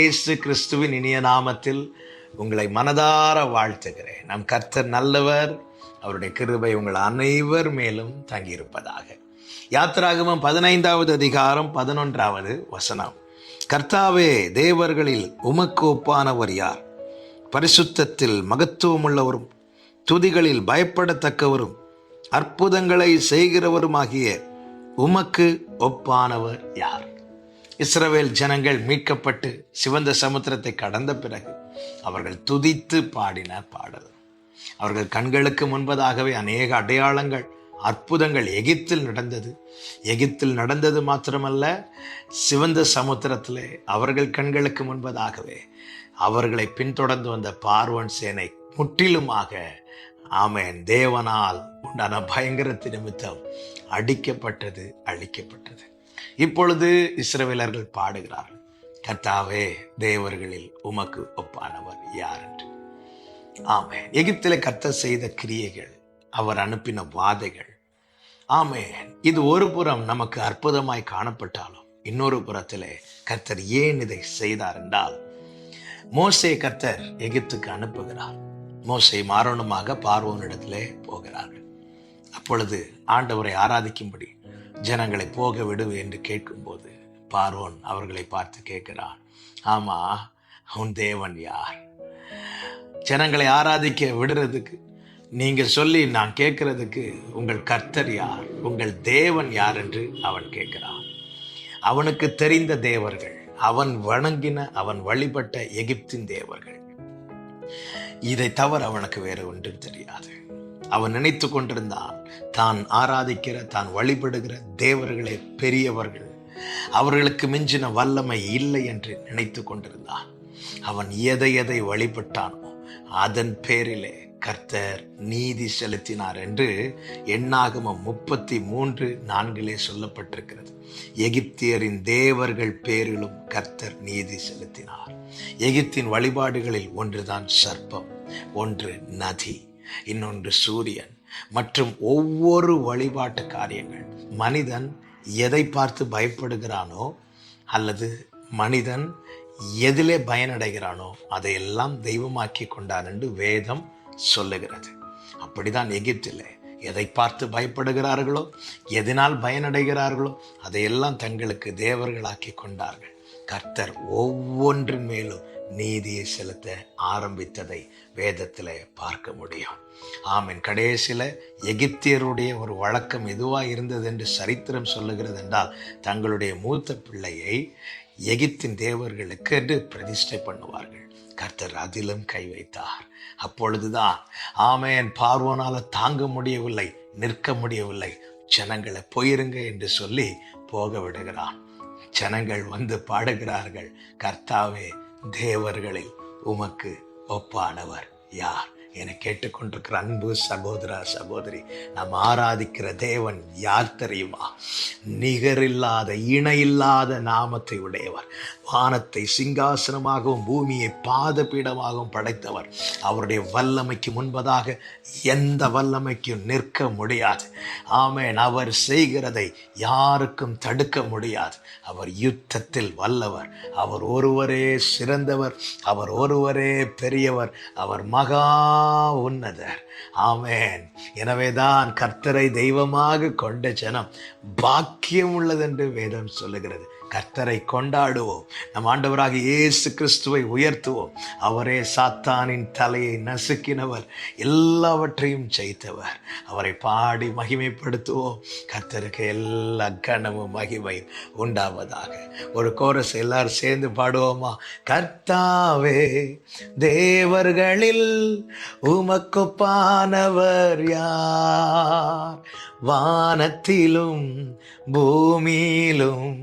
இயேசு கிறிஸ்துவின் இனிய நாமத்தில் உங்களை மனதார வாழ்த்துகிறேன். நம் கர்த்தர் நல்லவர், அவருடைய கிருபை உங்கள் அனைவர் மேலும் தங்கியிருப்பதாக. யாத்திராகமம் 15வது அதிகாரம் 11வது வசனம். கர்த்தாவே, தேவர்களில் உமக்கு ஒப்பானவர் யார்? பரிசுத்தத்தில் மகத்துவமுள்ளவரும் துதிகளில் பயப்படத்தக்கவரும் அற்புதங்களை செய்கிறவருமாகிய உமக்கு ஒப்பானவர் யார்? இஸ்ரவேல் ஜனங்கள் மீட்கப்பட்டு சிவந்த சமுத்திரத்தை கடந்த பிறகு அவர்கள் துதித்து பாடின பாடல். அவர்கள் கண்களுக்கு முன்பதாகவே அநேக அடையாளங்கள், அற்புதங்கள் எகிப்தில் நடந்தது. எகிப்தில் நடந்தது மாத்திரமல்ல, சிவந்த சமுத்திரத்திலே அவர்கள் கண்களுக்கு முன்பதாகவே அவர்களை பின்தொடர்ந்து வந்த பார்வோன் சேனை முற்றிலுமாக தேவனால் உண்டான பயங்கரத்து நிமித்தம் அடிக்கப்பட்டது, அழிக்கப்பட்டது. இப்பொழுது இஸ்ரவேலர்கள் பாடுகிறார்கள், கர்த்தாவே, தேவர்களில் உமக்கு ஒப்பானவர் யார் என்று. எகிப்திலே கர்த்தர் செய்த கிரியைகள், அவர் அனுப்பின வாதைகள், இது ஒரு புறம் நமக்கு அற்புதமாய் காணப்பட்டாலும் இன்னொரு புறத்திலே கர்த்தர் ஏன் இதை செய்தார் என்றால், மோசே கர்த்தர் எகிப்துக்கு அனுப்புகிறார். மோசே ஆரோனுமாக பார்வோனிடத்திலே போகிறார்கள். அப்பொழுது ஆண்டவரை ஆராதிக்கும்படி ஜனங்களை போக விடுவு என்று கேட்கும்போது பார்வோன் அவர்களை பார்த்து கேட்கிறான், உன் தேவன் யார்? ஜனங்களை ஆராதிக்க விடுறதுக்கு நீங்க சொல்லி நான் கேட்கறதுக்கு உங்கள் கர்த்தர் யார், உங்கள் தேவன் யார் என்று அவன் கேட்கிறான். அவனுக்கு தெரிந்த தேவர்கள், அவன் வணங்கின, அவன் வழிபட்ட எகிப்தின் தேவர்கள், இதை தவிர அவனுக்கு வேறு ஒன்றும் தெரியாது. அவன் நினைத்து கொண்டிருந்தான், தான் ஆராதிக்கிற, தான் வழிபடுகிற தேவர்களே பெரியவர்கள், அவர்களுக்கு மிஞ்சின வல்லமை இல்லை என்று நினைத்து கொண்டிருந்தான். அவன் எதை வழிபட்டானோ அதன் பேரிலே கர்த்தர் நீதி செலுத்தினார் என்று எண்ணாகமம் 33:4 சொல்லப்பட்டிருக்கிறது. எகிப்தியரின் தேவர்கள் பேரிலும் கர்த்தர் நீதி செலுத்தினார். எகிப்தின் வழிபாடுகளில் ஒன்றுதான் சர்ப்பம், ஒன்று நதி, இன்னொன்று சூரியன் மற்றும் ஒவ்வொரு வழிபாட்டு காரியங்கள். மனிதன் எதை பார்த்து பயப்படுகிறானோ அல்லது மனிதன் எதிலே பயனடைகிறானோ அதையெல்லாம் தெய்வமாக்கி கொண்டான் என்று வேதம் சொல்லுகிறது. அப்படிதான் எகிப்திலே எதை பார்த்து பயப்படுகிறார்களோ, எதனால் பயனடைகிறார்களோ அதையெல்லாம் தங்களுக்கு தேவர்களாக்கி கொண்டார்கள். கர்த்தர் ஒவ்வொன்றின் மேலும் நீதியை செலுத்த ஆரம்பித்ததை வேதத்தில் பார்க்க முடியும். கடைசியில் எகிப்தியருடைய ஒரு வழக்கம் எதுவாக இருந்தது என்று சரித்திரம் சொல்லுகிறது என்றால், தங்களுடைய மூத்த பிள்ளையை எகிப்தின் தேவர்களுக்கு என்று பிரதிஷ்டை பண்ணுவார்கள். கர்த்தர் அதிலும் கை வைத்தார். அப்பொழுதுதான் பார்வோனால தாங்க முடியவில்லை, நிற்க முடியவில்லை, ஜனங்களை போயிருங்க என்று சொல்லி போக விடுகிறான். ஜனங்கள் வந்து பாடுகிறார்கள், கர்த்தாவே, தேவர்களில் உமக்கு ஒப்பானவர் யார்? என கேட்டுக்கொண்டிருக்கிற அன்பு சகோதர சகோதரி, நாம் ஆராதிக்கிற தேவன் யார் தெரியுமா? நிகரில்லாத, இணையில்லாத நாமத்தை உடையவர். வானத்தை சிங்காசனமாகவும் பூமியை பாதபீடமாகவும் படைத்தவர். அவருடைய வல்லமைக்கு முன்பதாக எந்த வல்லமைக்கும் நிற்க முடியாது. அவர் செய்கிறதை யாருக்கும் தடுக்க முடியாது. அவர் யுத்தத்தில் வல்லவர். அவர் ஒருவரே சிறந்தவர். அவர் ஒருவரே பெரியவர். அவர் மகா உன்னதர். எனவேதான் கர்த்தரை தெய்வமாக கொண்ட ஜனம் பாக்கியம் உள்ளதென்று வேதம் சொல்லுகிறது. கர்த்தரை கொண்டாடுவோம். நம் ஆண்டவராக இயேசு கிறிஸ்துவை உயர்த்துவோம். அவரே சாத்தானின் தலையை நசுக்கினவர், எல்லாவற்றையும் ஜெயித்தவர். அவரை பாடி மகிமைப்படுத்துவோம். கர்த்தருக்கு எல்லா கனமும் மகிமையும் உண்டாவதாக. ஒரு கோரஸ் எல்லாரும் சேர்ந்து பாடுவோமா? கர்த்தாவே, தேவர்களில் உமக்கொப்பானவர் யார்? வானத்திலும் பூமியிலும்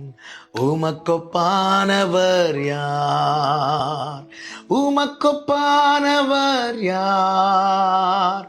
உமக்கொப்பானவர் யார்? உமக்கொப்பானவர் யார்?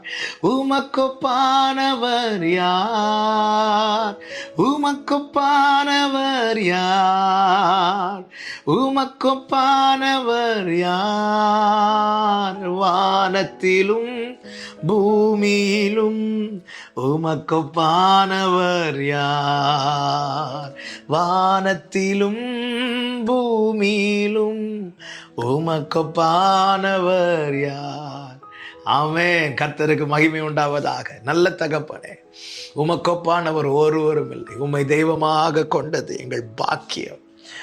உமக்கொப்பானவர் யார்? உமக்கொப்பானவர் யார்? உமக்கொப்பானவர் யார்? வானத்திலும் பூமியிலும் உமக்கொப்பானவர் யார்? வானத்திலும் பூமியிலும் உமக்கொப்பானவர் யார்? ஆமென். கர்த்தருக்கு மகிமை உண்டாவதாக. நல்ல தகப்பனே, உமக்கொப்பானவர் ஒருவரும் இல்லை. உம்மை தெய்வமாக கொண்டது எங்கள் பாக்கியம்.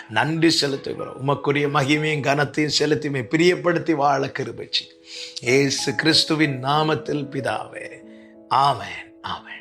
நன்றி செலுத்துகிறோம். உமக்குரிய மகிமையும் கனத்தையும் செலுத்திமை பிரியப்படுத்தி வாழ கிருபை செய்யும். இயேசு கிறிஸ்துவின் நாமத்தில் பிதாவே, ஆமென், ஆமென்.